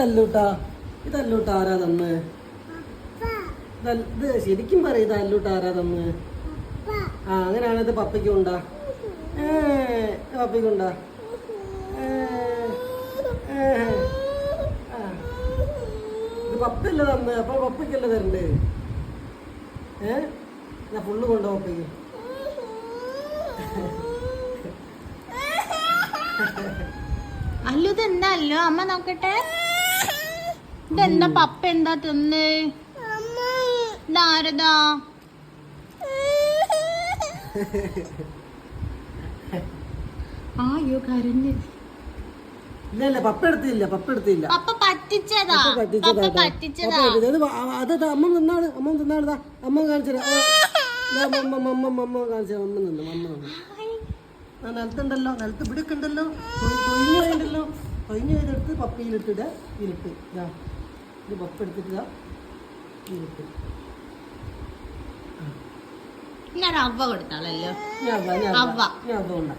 ഇതല്ലൂട്ടാ ആരാ തന്ന്? ഇത് ശരിക്കും പറയും, ഇതല്ലൂട്ടാ ആരാ തന്ന്? ആ അങ്ങനെയാണ്. ഇത് പപ്പയ്ക്കുണ്ടാ? പപ്പയ്ക്കുണ്ടാ? ഇത് പപ്പയല്ലേ തന്ന്, അപ്പൊ പപ്പയ്ക്കല്ലേ തരണ്ടേ? ഞാൻ ഫുള്ള് കൊണ്ടോ പപ്പയ്ക്ക്? അല്ലു ഇതെന്താ അല്ലോ? അമ്മ നോക്കട്ടെ. ഇതെന്താ പപ്പ എന്താ തിന്ന്? ഇതാരതാ? അയ്യോ കരഞ്ഞ്. ഇല്ല പപ്പ എടുത്തില്ല. പപ്പ പറ്റിച്ചതാ. അത് അമ്മ തിന്നാണ്. അമ്മ കാണിച്ചു അമ്മ കാണിച്ചു. അമ്മ നിന്ന് നിലത്തുണ്ടല്ലോ, നിലത്ത് ഇവിടെയൊക്കെ ഉണ്ടല്ലോ. തൊഴിഞ്ഞു പോയതെടുത്ത് പപ്പയിലിട്ടിട്ട് ഇരുട്ട്. ഇത് പപ്പ എടുത്തിട്ട് ഇരുട്ട്. ഞാൻ അവ കൊടുത്താളല്ലോ. ഞാൻ അവ കൊണ്ടാ.